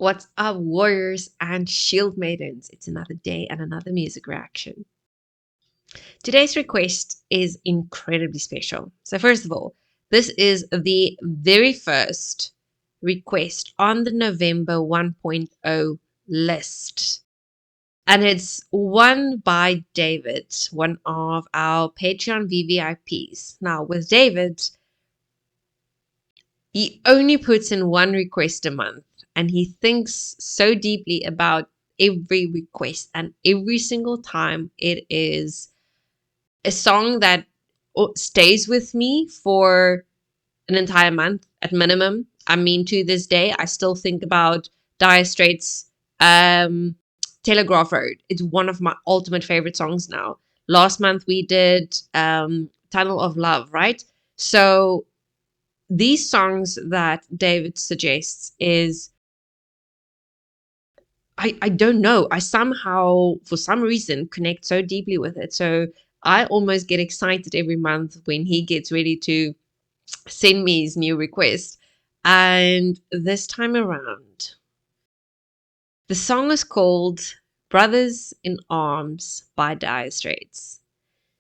What's up, warriors and shield maidens? It's another day and another music reaction. Today's request is incredibly special. So, first of all, this is the very first request on the November 1.0 list. And it's one by David, one of our Patreon VVIPs. Now, with David, he only puts in one request a month and he thinks so deeply about every request, and every single time it is a song that stays with me for an entire month at minimum. I mean, to this day, I still think about Dire Straits' Telegraph Road. It's one of my ultimate favorite songs now. Last month we did Tunnel of Love, right? So these songs that David suggests is, I don't know. I somehow, for some reason, connect so deeply with it. So I almost get excited every month when he gets ready to send me his new request. And this time around, the song is called Brothers in Arms by Dire Straits.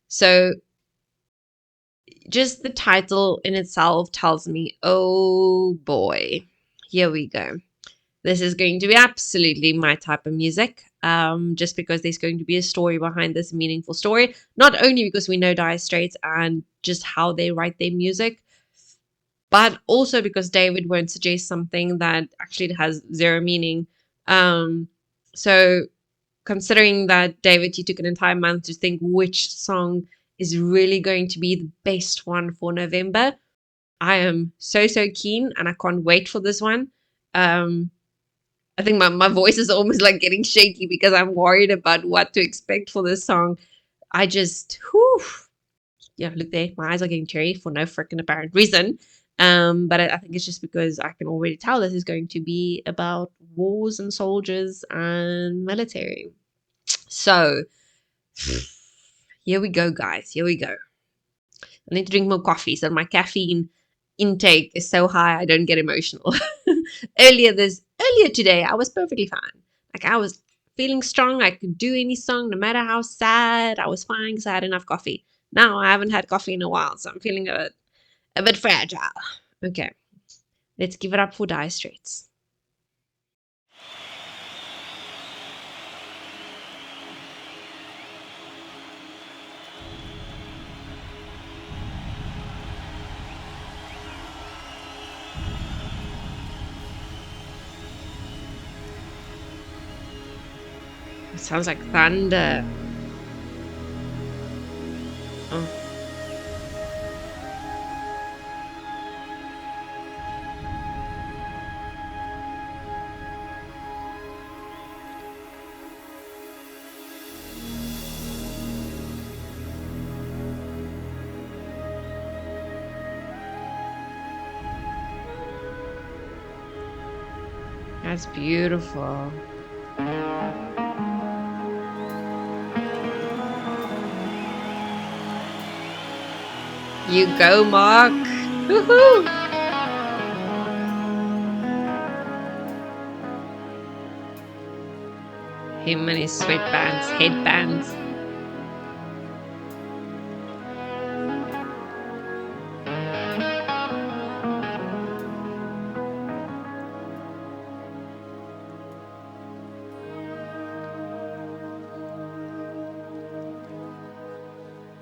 So just the title in itself tells me, oh boy, here we go. This is going to be absolutely my type of music, just because there's going to be a story behind this, meaningful story. Not only because we know Dire Straits and just how they write their music, but also because David won't suggest something that actually has zero meaning. So considering that, David, you took an entire month to think which song is really going to be the best one for November, I am so keen and I can't wait for this one. I think my voice is almost like getting shaky because I'm worried about what to expect for this song. I just, whew, yeah, look there. My eyes are getting teary for no freaking apparent reason. But I think it's just because I can already tell this is going to be about wars and soldiers and military. So here we go, guys. Here we go. I need to drink more coffee so my caffeine intake is so high I don't get emotional. earlier today I was perfectly fine. Like, I was feeling strong. I could do any song no matter how sad. I was fine because I had enough coffee. Now I haven't had coffee in a while, so I'm feeling a bit fragile. Okay, let's give it up for Dire Straits. It sounds like thunder. Oh. That's beautiful. You go, Mark. Woohoo! Him and his sweatbands, headbands.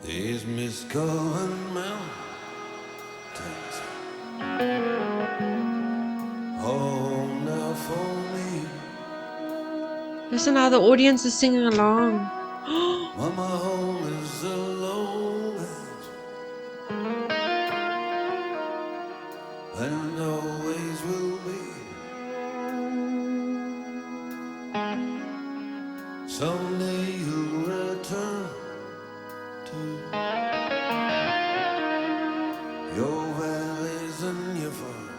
These misgoverned mountains, home now for me. Listen how the audience is singing along. Well, my home is the lowlands, and always will be. Someday you'll return to your valleys and your farms,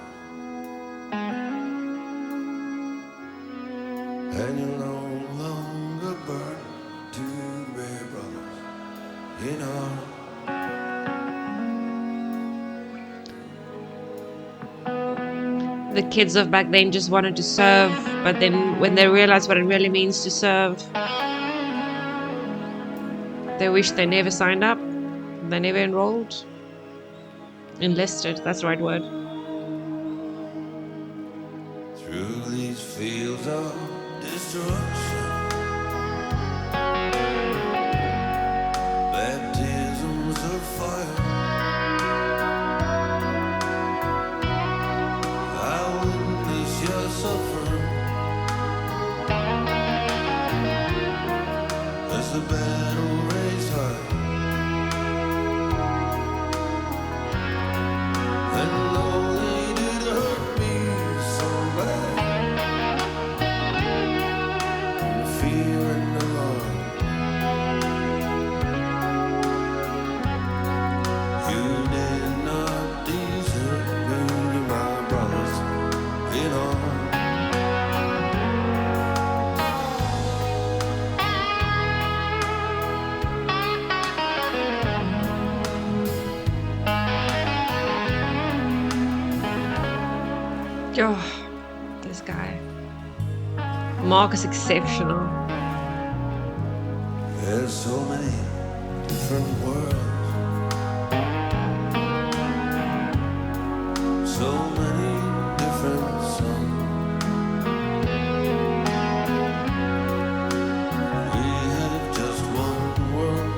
and you'll no longer burn two bare brothers in arms. The kids of back then just wanted to serve, but then when they realized what it really means to serve, they wish they never signed up. They never enrolled. Enlisted, that's the right word. Through these fields of destruction, baptisms of fire, I witness your suffering as the battle raised high. And though they did hurt me so bad, the fear and the love, you did not desert me, my brothers in arms. Oh, this guy. Mark is exceptional. There's so many different worlds, so many different suns. We have just one world,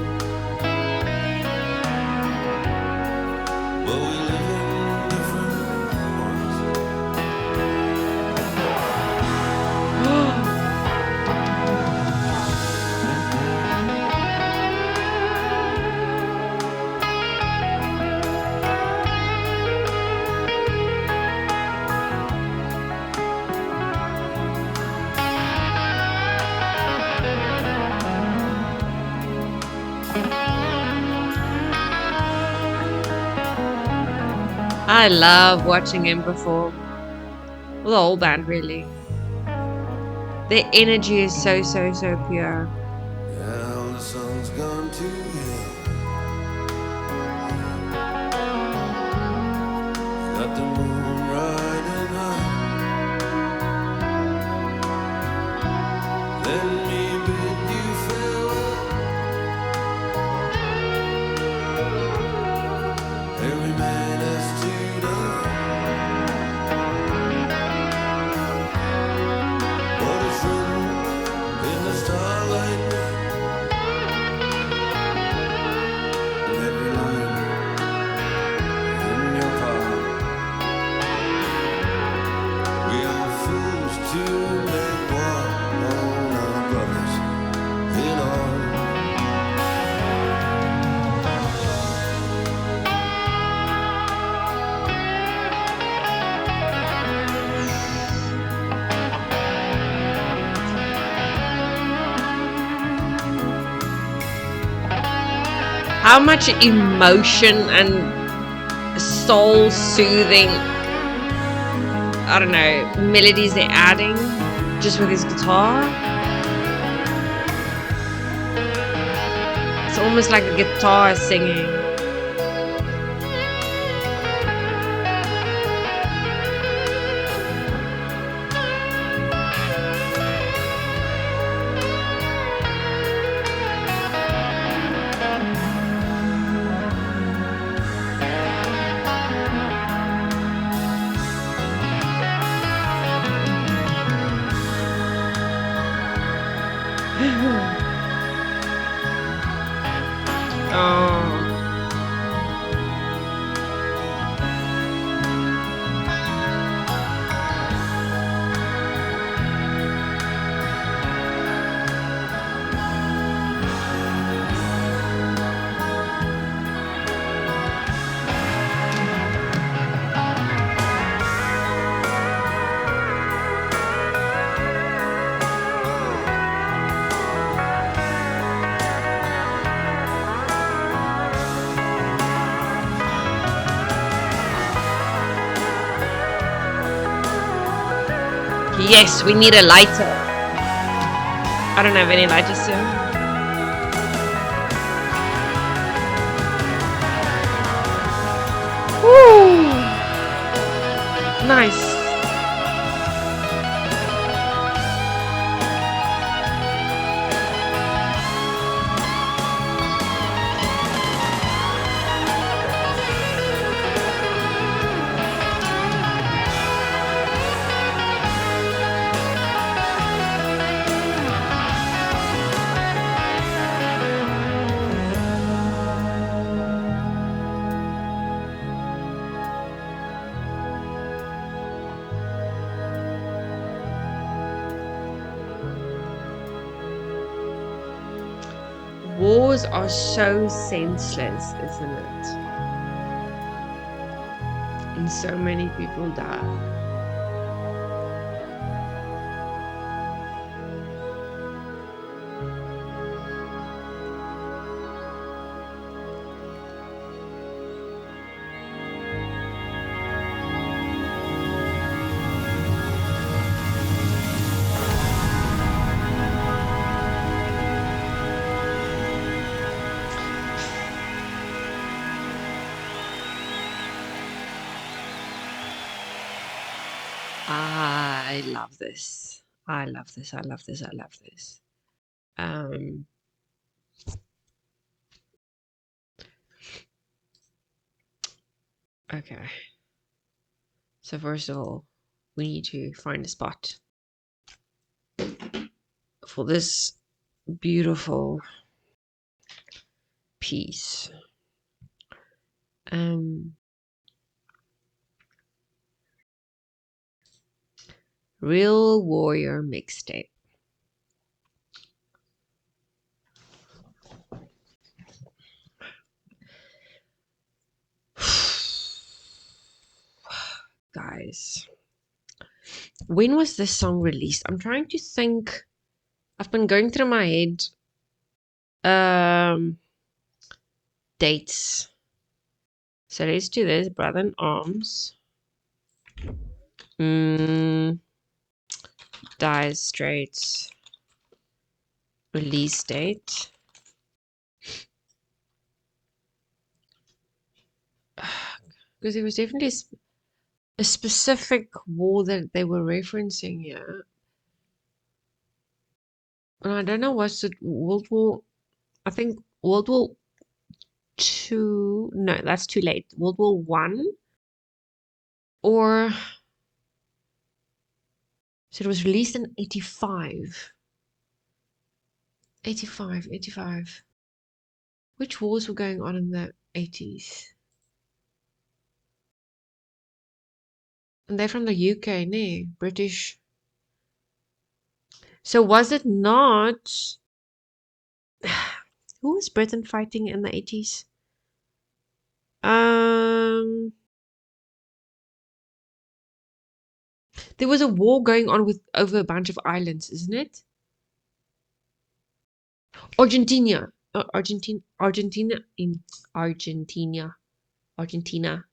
but we live in different ones. I love watching him perform. Well, the whole band, really. Their energy is so pure. Now the sun's gone to hell. Got the moon riding high. Let me bid you farewell. Every man has to die. What is written in the starlight, and every line in your power. We are fools to make war on our brothers in arms. How much emotion and soul-soothing, I don't know, melodies they're adding just with his guitar. It's almost like a guitar singing. Oh. Yes, we need a lighter. I don't have any lighters here. Woo! Nice. Wars are so senseless, isn't it? And so many people die. I love this. I love this. I love this. I love this. Um, okay. So first of all, we need to find a spot for this beautiful piece. Real Warrior Mixtape. Guys, when was this song released? I'm trying to think. I've been going through my head dates. So let's do this. Brother in Arms. Dire Straits. Release date. Because it was definitely a specific war that they were referencing here. And I don't know what's it. World War. I think World War Two. No, that's too late. World War One. Or so it was released in 85. 85. Which wars were going on in the 80s? And they're from the UK, no? British. So was it not? Who was Britain fighting in the 80s? There was a war going on with over a bunch of islands, isn't it? Argentina. Argentina.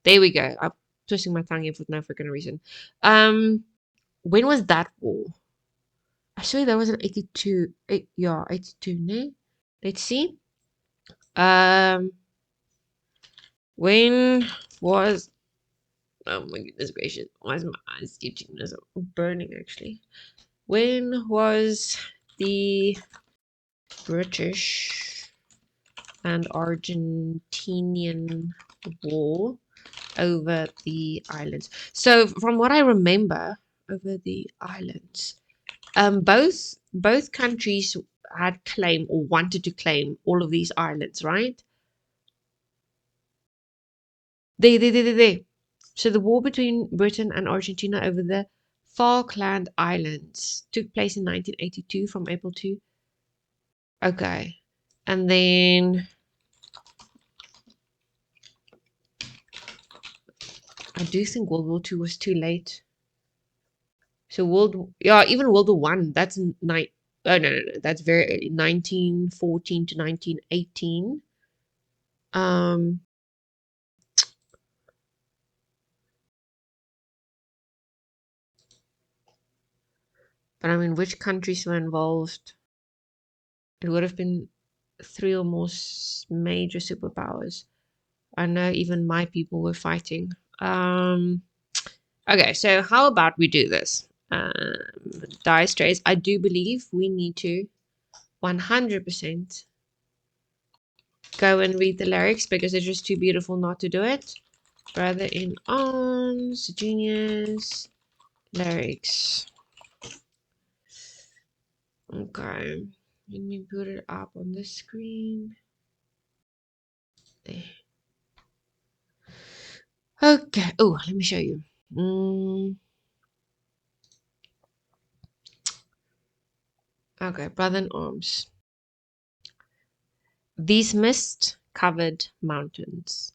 There we go. I'm twisting my tongue here for no freaking reason. When was that war? I swear that was in 82. 82, no? Let's see. When was... Oh my goodness gracious. Why is my eyes stitching this? Burning, actually. When was the British and Argentinian war over the islands? So from what I remember, over the islands, both countries had claim or wanted to claim all of these islands, right? There. So the war between Britain and Argentina over the Falkland Islands took place in 1982 from April to... Okay. And then I do think World War Two was too late. So even World War One, that's night. Oh no, that's very early, 1914 to 1918. But I mean, which countries were involved? It would have been three or more major superpowers. I know even my people were fighting. Okay, so how about we do this? Dire Straits, I do believe we need to 100% go and read the lyrics because it's just too beautiful not to do it. Brother in Arms, Genius, lyrics. Okay, let me put it up on the screen. There. Okay, oh, let me show you. Okay, Brother in Arms. These mist-covered mountains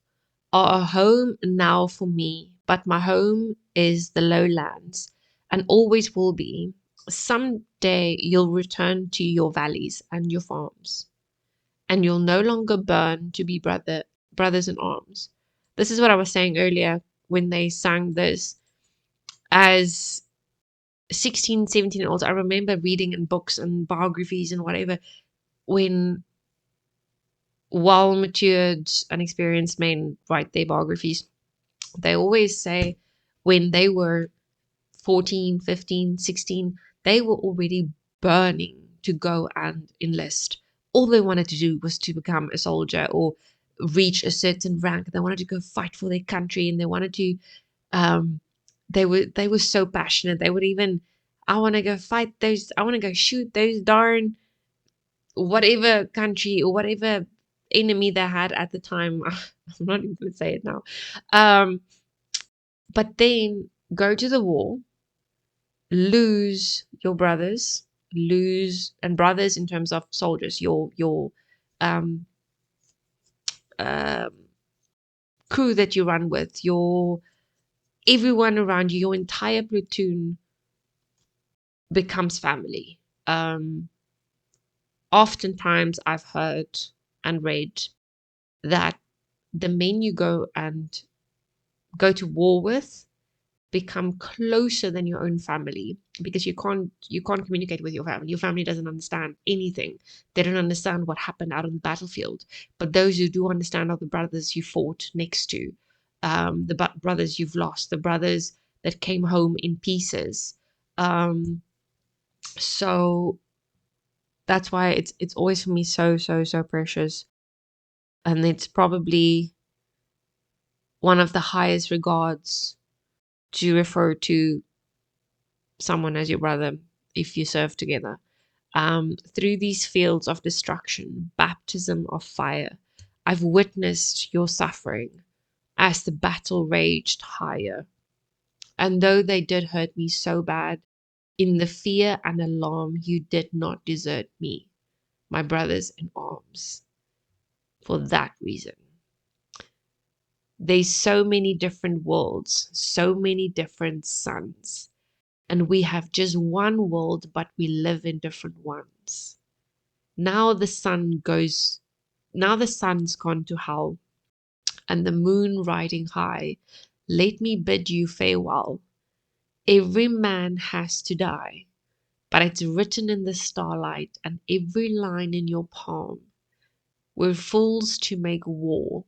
are a home now for me, but my home is the lowlands and always will be. Someday you'll return to your valleys and your farms, and you'll no longer burn to be brothers in arms. This is what I was saying earlier when they sang this as 16, 17-year-olds. I remember reading in books and biographies and whatever when well matured and experienced men write their biographies. They always say when they were 14, 15, 16, they were already burning to go and enlist. All they wanted to do was to become a soldier or reach a certain rank. They wanted to go fight for their country, and they wanted to um they were so passionate. They would even, I want to go fight those, I want to go shoot those darn whatever country or whatever enemy they had at the time. I'm not even going to say it now. Um, but then go to the war, lose your brothers, lose, and brothers in terms of soldiers, your um, um crew that you run with, your everyone around you, your entire platoon becomes family. Oftentimes I've heard and read that the men you go to war with become closer than your own family, because you can't communicate with your family. Your family doesn't understand anything. They don't understand what happened out on the battlefield. But those who do understand are the brothers you fought next to, the brothers you've lost, the brothers that came home in pieces. So that's why it's always for me so precious, and it's probably one of the highest regards to refer to someone as your brother if you serve together. Through these fields of destruction, baptism of fire, I've witnessed your suffering as the battle raged higher. And though they did hurt me so bad, in the fear and alarm, you did not desert me, my brothers in arms. For that reason, there's so many different worlds, so many different suns, and we have just one world, but we live in different ones. Now the sun goes, now the sun's gone to hell, and the moon riding high. Let me bid you farewell. Every man has to die, but it's written in the starlight and every line in your palm. We're fools to make war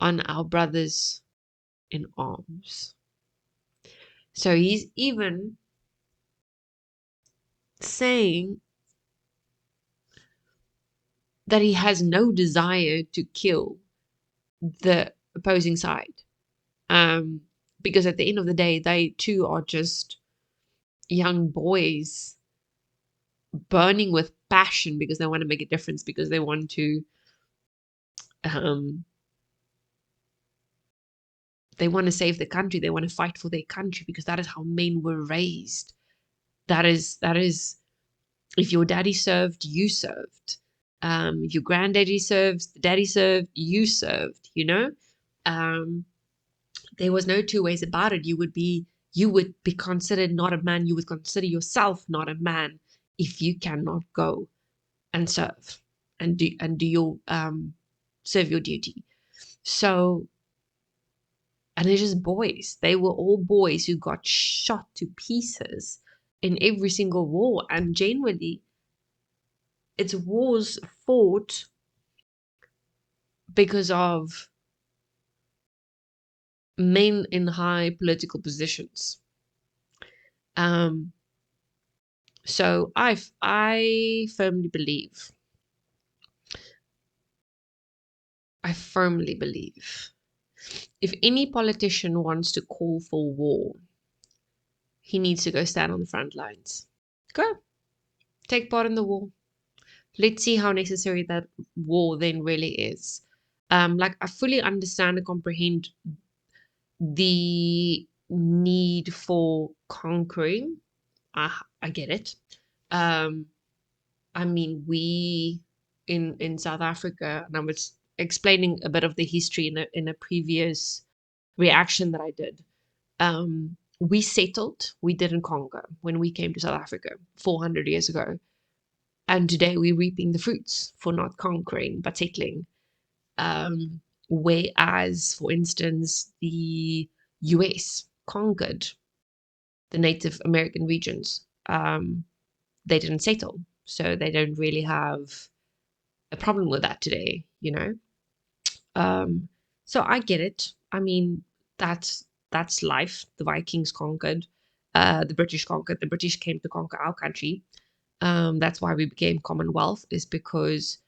on our brothers in arms. So he's even saying that he has no desire to kill the opposing side. Um, because at the end of the day, they too are just young boys burning with passion because they want to make a difference, because um, they want to save the country, they want to fight for their country, because that is how men were raised. That is, if your daddy served, you served. If your granddaddy served, the daddy served, you served. Um, there was no two ways about it. You would be considered not a man. You would consider yourself not a man if you cannot go and serve and do your serve your duty. So, and they're just boys. They were all boys who got shot to pieces in every single war. And generally, it's wars fought because of men in high political positions. Um, so I firmly believe if any politician wants to call for war, he needs to go stand on the front lines. Go take part in the war. Let's see how necessary that war then really is. Like, I fully understand and comprehend the need for conquering. I get it. Um, I mean, we in South Africa, and I was explaining a bit of the history in a previous reaction that I did. We settled, we didn't conquer when we came to South Africa 400 years ago. And today we're reaping the fruits for not conquering, but settling. Whereas, for instance, the US conquered the Native American regions. They didn't settle. So they don't really have a problem with that today, you know? Um, so I get it. I mean, that's life. The Vikings conquered, the British conquered. The British came to conquer our country. That's why we became Commonwealth, is because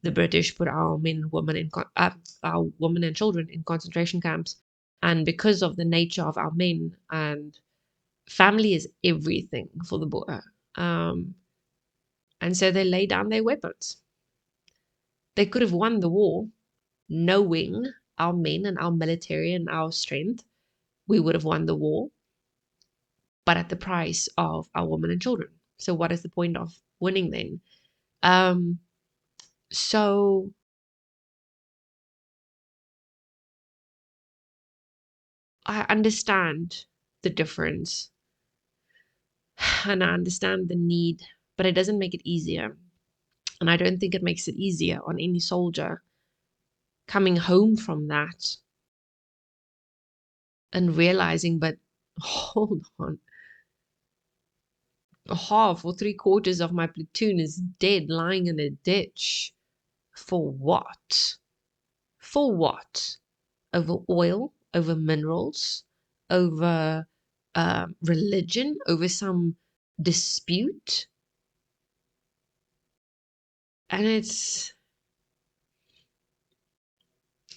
the British put our men, women our women and children in concentration camps, and because of the nature of our men, and family is everything for the Boer, and so they lay down their weapons. They could have won the war, knowing our men and our military and our strength. We would have won the war, but at the price of our women and children. So what is the point of winning then? Um, so I understand the difference and I understand the need, but it doesn't make it easier. And I don't think it makes it easier on any soldier coming home from that and realizing, but hold on, half or three quarters of my platoon is dead, lying in a ditch. For what? For what? Over oil, over minerals, over religion, over some dispute? And it's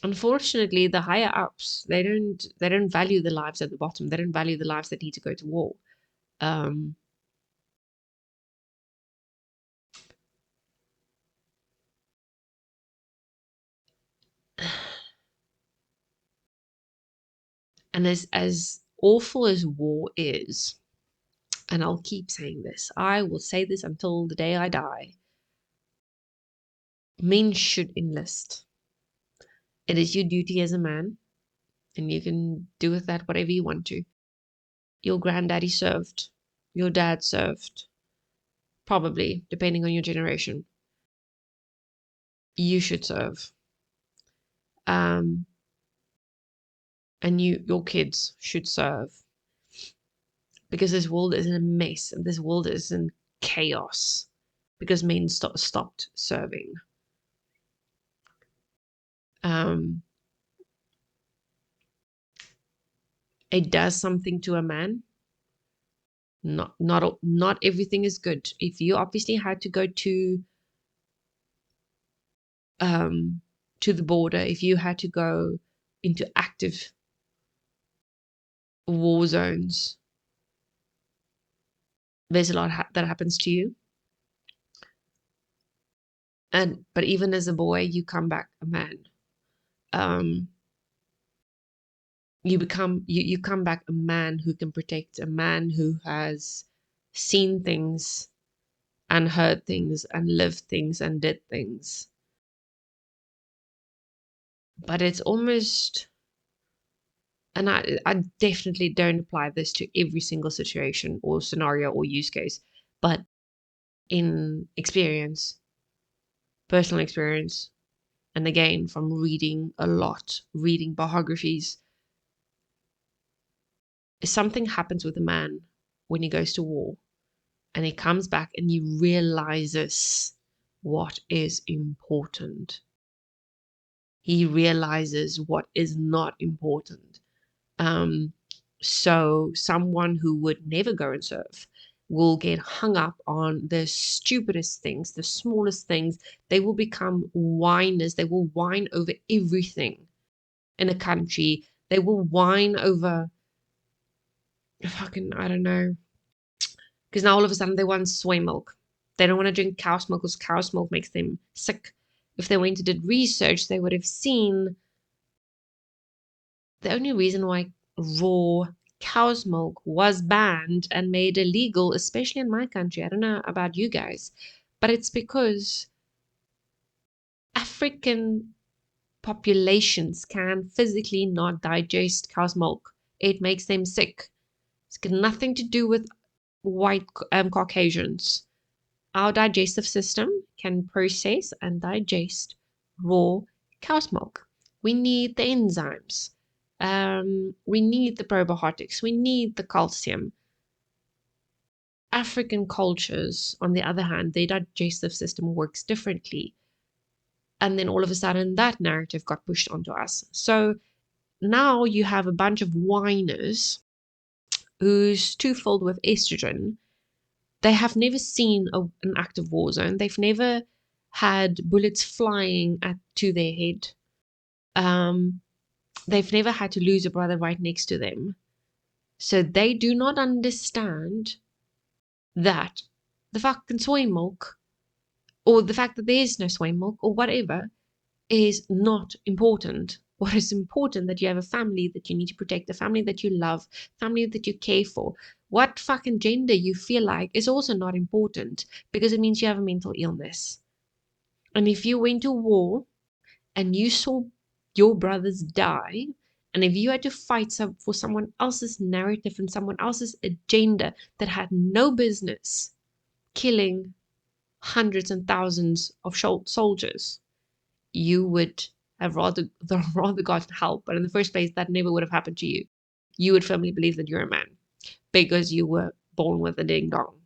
unfortunately the higher ups, they don't value the lives at the bottom. They don't value the lives that need to go to war. Um, and as awful as war is, and I'll keep saying this, I will say this until the day I die, men should enlist. It is your duty as a man, and you can do with that whatever you want to. Your granddaddy served, your dad served, probably, depending on your generation. You should serve. Um, and your kids should serve, because this world is in a mess and this world is in chaos because men stopped serving. Um, it does something to a man. Not everything is good. If you obviously had to go to the border, if you had to go into active war zones, there's a lot that happens to you. And but even as a boy, you come back a man. Um, you come back a man who can protect, a man who has seen things and heard things and lived things and did things. But it's almost, and I definitely don't apply this to every single situation or scenario or use case, but in experience, personal experience, and again from reading a lot, reading biographies, something happens with a man when he goes to war and he comes back and he realizes what is important. He realizes what is not important. Um, so someone who would never go and serve will get hung up on the stupidest things, the smallest things. They will become whiners. They will whine over everything in a country. They will whine over fucking, I don't know, because now all of a sudden they want soy milk. They don't want to drink cow's milk because cow's milk makes them sick. If they went and did research, they would have seen the only reason why raw cow's milk was banned and made illegal, especially in my country. I don't know about you guys, but it's because African populations can physically not digest cow's milk. It makes them sick. It's got nothing to do with white Caucasians. Our digestive system can process and digest raw cow's milk. We need the enzymes. We need the probiotics. We need the calcium. African cultures, on the other hand, their digestive system works differently. And then all of a sudden, that narrative got pushed onto us. So now you have a bunch of whiners who's too filled with estrogen. They have never seen an active war zone. They've never had bullets flying to their head. They've never had to lose a brother right next to them. So they do not understand that the fucking soy milk, or the fact that there is no soy milk, or whatever, is not important. What is important, that you have a family that you need to protect, a family that you love, family that you care for. What fucking gender you feel like is also not important, because it means you have a mental illness. And if you went to war and you saw your brothers die, and if you had to fight for someone else's narrative and someone else's agenda that had no business killing hundreds and thousands of soldiers, you would have rather gotten help. But in the first place, that never would have happened to you. You would firmly believe that you're a man because you were born with a ding dong.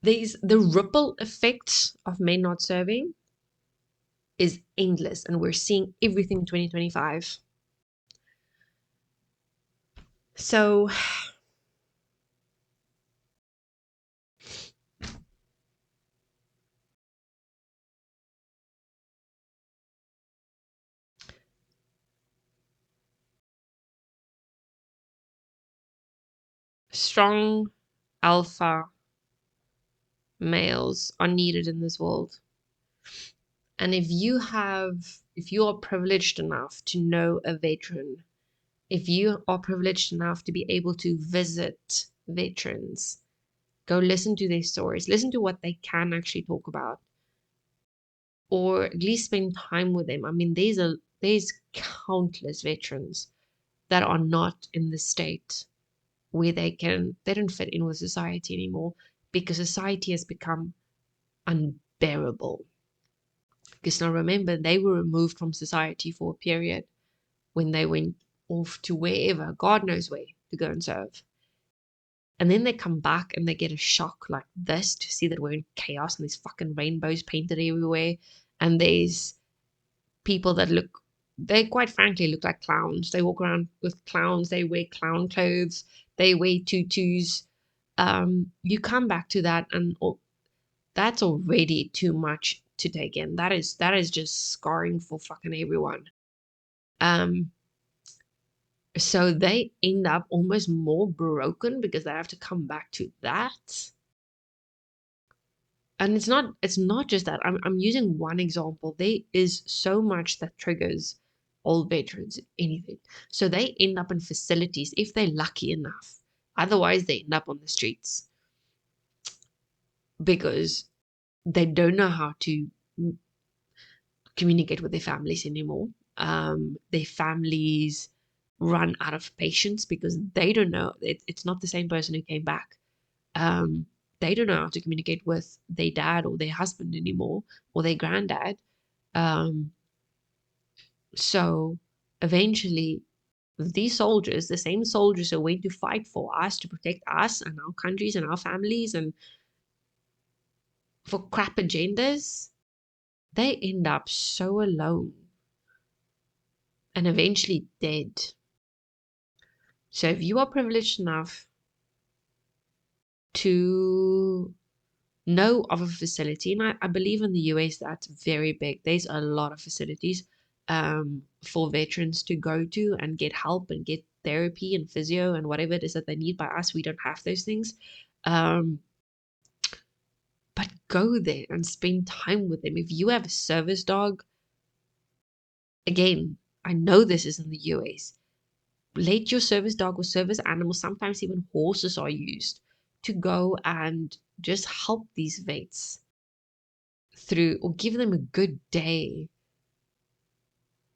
The ripple effects of men not serving is endless, and we're seeing everything in 2025. So strong alpha males are needed in this world. And if you are privileged enough to know a veteran, if you are privileged enough to be able to visit veterans, go listen to their stories, listen to what they can actually talk about, or at least spend time with them. I mean, there's countless veterans that are not in the state where they don't fit in with society anymore, because society has become unbearable. Because now remember, they were removed from society for a period when they went off to wherever, God knows where, to go and serve. And then they come back and they get a shock like this to see that we're in chaos and there's fucking rainbows painted everywhere. And there's people that they quite frankly look like clowns. They walk around with clowns, they wear clown clothes, they wear tutus. You come back to that, and that's already too much to take in. That is just scarring for fucking everyone. So they end up almost more broken because they have to come back to that. And it's not just that. I'm using one example. There is so much that triggers old veterans, anything. So they end up in facilities if they're lucky enough. Otherwise, they end up on the streets because they don't know how to communicate with their families anymore. Their families run out of patience because they don't know. It's not the same person who came back. They don't know how to communicate with their dad or their husband anymore, or their granddad. So eventually, these soldiers, the same soldiers who went to fight for us, to protect us and our countries and our families and for crap agendas, they end up so alone and eventually dead. So if you are privileged enough to know of a facility, and I believe in the US that's very big. There's a lot of facilities for veterans to go to and get help and get therapy and physio and whatever it is that they need. By us, we don't have those things. But go there and spend time with them. If you have a service dog, again, I know this is in the US. Let your service dog or service animal, sometimes even horses are used, to go and just help these vets through, or give them a good day.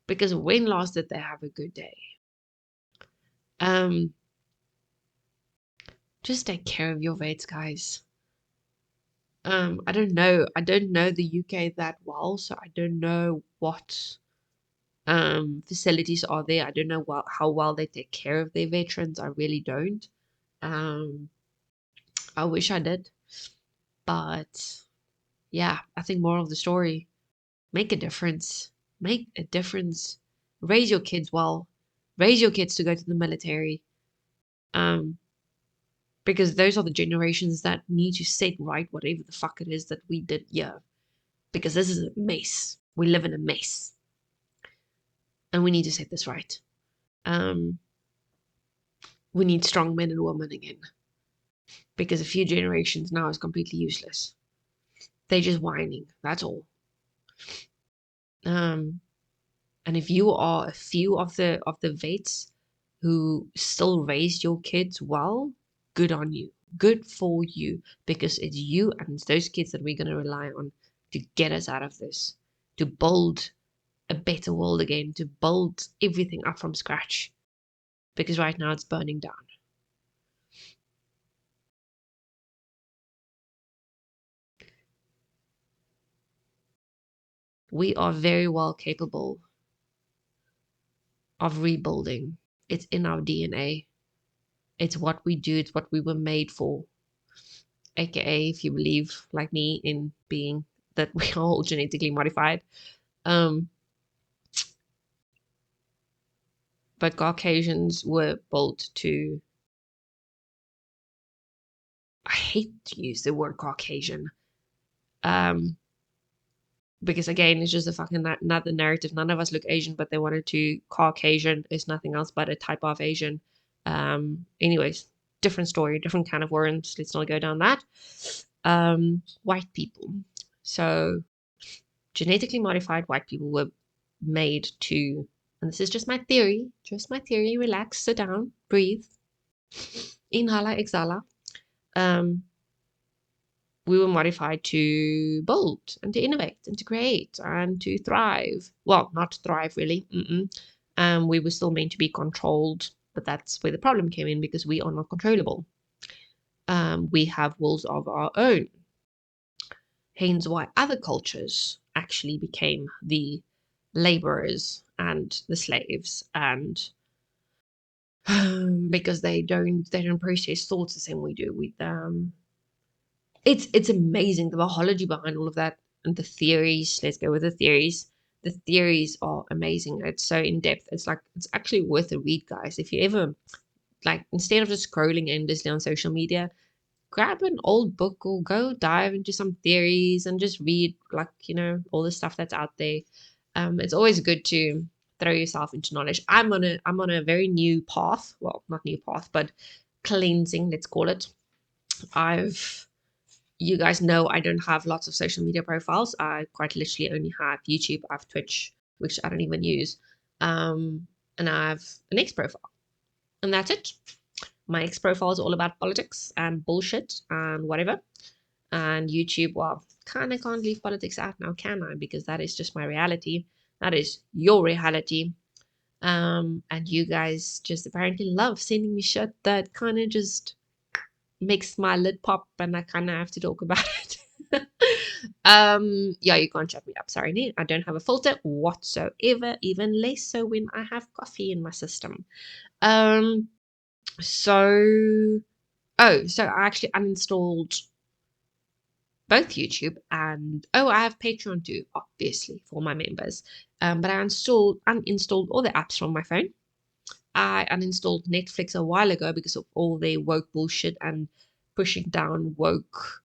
Because when last did they have a good day? Um, just take care of your vets, guys. I don't know. I don't know the UK that well, so I don't know what facilities are there. I don't know how well they take care of their veterans. I really don't. Um, I wish I did, but yeah, I think moral of the story: make a difference. Make a difference. Raise your kids well. Raise your kids to go to the military. Um, because those are the generations that need to set right whatever the fuck it is that we did here. Because this is a mess. We live in a mess, and we need to set this right. Um, we need strong men and women again, because a few generations now is completely useless. They're just whining. That's all. Um, and if you are a few of the vets who still raised your kids well, good on you. Good for you, because it's you and it's those kids that we're going to rely on to get us out of this, to build a better world again, to build everything up from scratch. Because right now it's burning down. We are very well capable of rebuilding. It's in our DNA. It's what we do, it's what we were made for. AKA, if you believe, like me, in being that we are all genetically modified. Um, but Caucasians were built to, I hate to use the word Caucasian, um, because again, it's just a fucking another narrative. None of us look Asian, but they wanted to. Caucasian is nothing else but a type of Asian. Anyways, different story, different kind of worms. Let's not go down that. White people. So genetically modified white people were made to, and this is just my theory, relax, sit down, breathe, inhala, exhala. Um, we were modified to build and to innovate and to create and to thrive. Well, not thrive really. We were still meant to be controlled, but that's where the problem came in, because we are not controllable. We have wills of our own. Hence why other cultures actually became the laborers and the slaves, and because they don't process thoughts the same we do. It's amazing the biology behind all of that, and the theories. Let's go with the theories. The theories are amazing. It's so in depth. It's like, it's actually worth a read, guys. If you ever, like, instead of just scrolling endlessly on social media, grab an old book or go dive into some theories and just read, like, all the stuff that's out there. It's always good to throw yourself into knowledge. I'm on a very new path. Well, not new path, but cleansing, let's call it. You guys know I don't have lots of social media profiles. I quite literally only have YouTube. I have Twitch, which I don't even use. And I have an X profile, and that's it. My X profile is all about politics and bullshit and whatever. And YouTube, well, kind of can't leave politics out now, can I? Because that is just my reality. That is your reality. And you guys just apparently love sending me shit that kind of just makes my lid pop, and I kind of have to talk about it. Yeah, you can't shut me up. Sorry, Nate. I don't have a filter whatsoever, even less so when I have coffee in my system. Um, so so I actually uninstalled both YouTube and I have Patreon too, obviously, for my members. But I uninstalled all the apps from my phone. I uninstalled Netflix a while ago because of all their woke bullshit and pushing down woke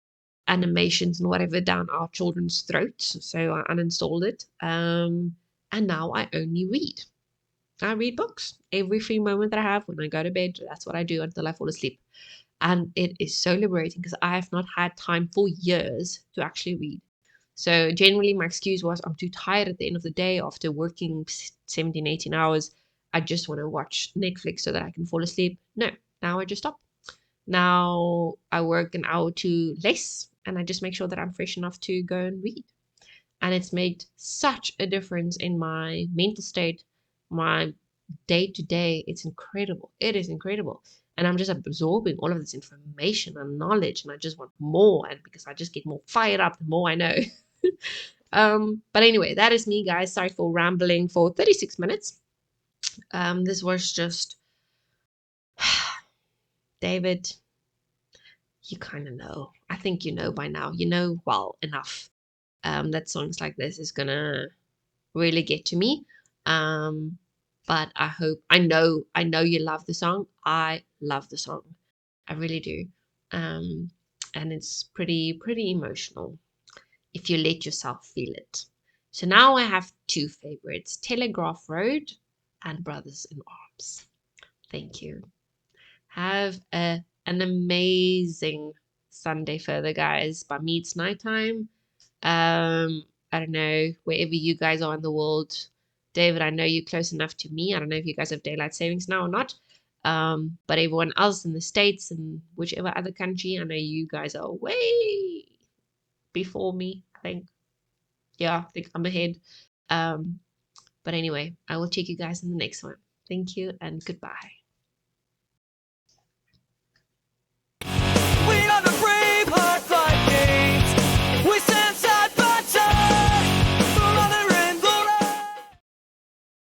animations and whatever down our children's throats. So I uninstalled it. And now I only read. I read books every free moment that I have when I go to bed. That's what I do until I fall asleep. And it is so liberating because I have not had time for years to actually read. So generally my excuse was I'm too tired at the end of the day after working 17, 18 hours. I just want to watch Netflix so that I can fall asleep. No, now I just stop. Now I work an hour or two less and I just make sure that I'm fresh enough to go and read. And it's made such a difference in my mental state, my day to day. It's incredible. It is incredible. And I'm just absorbing all of this information and knowledge, and I just want more. And because I just get more fired up the more I know. But anyway, that is me, guys. Sorry for rambling for 36 minutes. This was just David. You kind of know. I think you know by now. You know well enough that songs like this is gonna really get to me. Um, but I know you love the song. I love the song. I really do. Um, and it's pretty emotional if you let yourself feel it. So now I have two favorites, Telegraph Road and Brothers in Arms. Thank you. Have an amazing Sunday further, guys. By me, it's nighttime. I don't know, wherever you guys are in the world. David, I know you're close enough to me. I don't know if you guys have daylight savings now or not. But everyone else in the States and whichever other country, I know you guys are way before me, I think. Yeah, I think I'm ahead. Um, but anyway, I will check you guys in the next one. Thank you and goodbye.